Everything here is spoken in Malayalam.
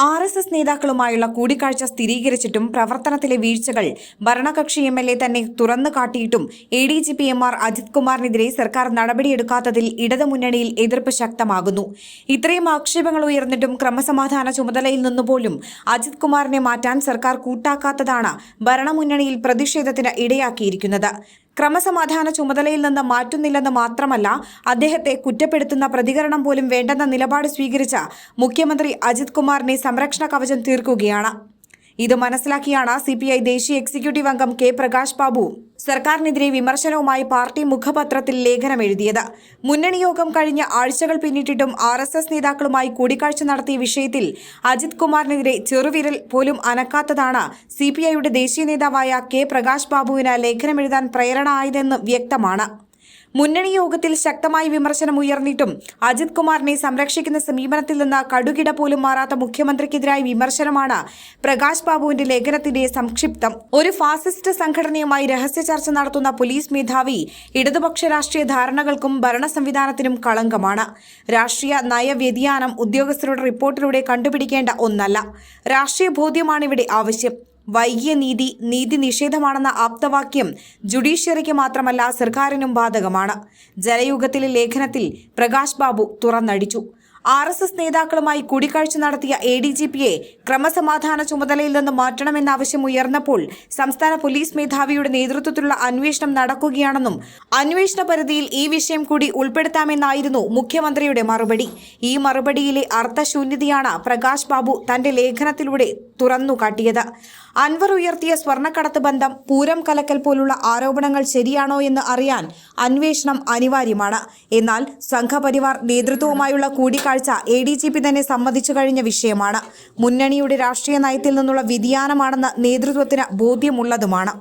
RSS നേതാക്കളുമായുള്ള കൂടിക്കാഴ്ച സ്ഥിരീകരിച്ചിട്ടും പ്രവർത്തനത്തിലെ വീഴ്ചകൾ ഭരണകക്ഷി MLA തന്നെ തുറന്നു കാട്ടിയിട്ടും ADGP MR അജിത് കുമാറിനെതിരെ സർക്കാർ നടപടിയെടുക്കാത്തതിൽ ഇടതുമുന്നണിയിൽ എതിർപ്പ് ശക്തമാകുന്നു. ഇത്രയും ആക്ഷേപങ്ങൾ ഉയർന്നിട്ടും ക്രമസമാധാന ചുമതലയിൽ നിന്നുപോലും അജിത് കുമാറിനെ മാറ്റാൻ സർക്കാർ കൂട്ടാക്കാത്തതാണ് ഭരണമുന്നണിയിൽ പ്രതിഷേധത്തിന് ഇടയാക്കിയിരിക്കുന്നത്. ക്രമസമാധാന ചുമതലയിൽ നിന്ന് മാറ്റുന്നില്ലെന്ന് മാത്രമല്ല, അദ്ദേഹത്തെ കുറ്റപ്പെടുത്തുന്ന പ്രതികരണം പോലും വേണ്ടെന്ന നിലപാട് സ്വീകരിച്ച മുഖ്യമന്ത്രി അജിത് കുമാറിനെ സംരക്ഷണ കവചം തീർക്കുകയാണ്. ഇത് മനസ്സിലാക്കിയാണ് CPI ദേശീയ എക്സിക്യൂട്ടീവ് അംഗം K പ്രകാശ് ബാബു സർക്കാരിനെതിരെ വിമർശനവുമായി പാർട്ടി മുഖപത്രത്തിൽ ലേഖനം എഴുതിയത്. മുന്നണി യോഗം കഴിഞ്ഞ ആഴ്ചകൾ പിന്നിട്ടിട്ടും RSS നേതാക്കളുമായി കൂടിക്കാഴ്ച നടത്തിയ വിഷയത്തിൽ അജിത് കുമാറിനെതിരെ ചെറുവിരൽ പോലും അനക്കാത്തതാണ് CPIയുടെ ദേശീയ നേതാവായ K പ്രകാശ് ബാബുവിന് ലേഖനമെഴുതാൻ പ്രേരണ ആയതെന്ന് വ്യക്തമാണ്. മുന്നണി യോഗത്തിൽ ശക്തമായ വിമർശനം ഉയർന്നിട്ടും അജിത് കുമാറിനെ സംരക്ഷിക്കുന്ന സമീപനത്തിൽ നിന്ന് കടുകിട പോലും മാറാത്ത മുഖ്യമന്ത്രിക്കെതിരായ വിമർശനമാണ് പ്രകാശ് ബാബുവിന്റെ ലേഖനത്തിന്റെ സംക്ഷിപ്തം. ഒരു ഫാസിസ്റ്റ് സംഘടനയുമായി രഹസ്യ ചർച്ച നടത്തുന്ന പോലീസ് മേധാവി ഇടതുപക്ഷ രാഷ്ട്രീയ ധാരണകൾക്കും ഭരണ സംവിധാനത്തിനും കളങ്കമാണ്. രാഷ്ട്രീയ നയവ്യതിയാനം ഉദ്യോഗസ്ഥരുടെ റിപ്പോർട്ടിലൂടെ കണ്ടുപിടിക്കേണ്ട ഒന്നല്ല. രാഷ്ട്രീയ ബോധ്യമാണ് ഇവിടെ ആവശ്യം. വൈകിയ നീതി നിഷേധമാണെന്ന ആപ്തവാക്യം ജുഡീഷ്യറിക്ക് മാത്രമല്ല സർക്കാരിനും ബാധകമാണ്. ജലയുഗത്തിലെ ലേഖനത്തിൽ പ്രകാശ് ബാബു തുറന്നടിച്ചു. RSS നേതാക്കളുമായി കൂടിക്കാഴ്ച നടത്തിയ ADGPയെ ക്രമസമാധാന ചുമതലയിൽ നിന്ന് മാറ്റണമെന്ന ആവശ്യം ഉയർന്നപ്പോൾ സംസ്ഥാന പോലീസ് മേധാവിയുടെ നേതൃത്വത്തിലുള്ള അന്വേഷണം നടക്കുകയാണെന്നും അന്വേഷണ പരിധിയിൽ ഈ വിഷയം കൂടി ഉൾപ്പെടുത്താമെന്നായിരുന്നു മുഖ്യമന്ത്രിയുടെ മറുപടി. ഈ മറുപടിയിലെ അർത്ഥശൂന്യതയാണ് പ്രകാശ് ബാബു തന്റെ ലേഖനത്തിലൂടെ തുറന്നുകാട്ടിയത്. അൻവർ ഉയർത്തിയ സ്വർണ്ണക്കടത്ത് ബന്ധം, പൂരം കലക്കൽ പോലുള്ള ആരോപണങ്ങൾ ശരിയാണോ എന്ന് അറിയാൻ അന്വേഷണം അനിവാര്യമാണ്. എന്നാൽ സംഘപരിവാർ നേതൃത്വവുമായുള്ള കൂടിക്കാഴ്ച ADGP തന്നെ സമ്മതിച്ചു കഴിഞ്ഞ വിഷയമാണ്. മുന്നണിയുടെ രാഷ്ട്രീയ നയത്തിൽ നിന്നുള്ള വ്യതിയാനമാണെന്ന് നേതൃത്വത്തിന് ബോധ്യമുള്ളതുമാണ്.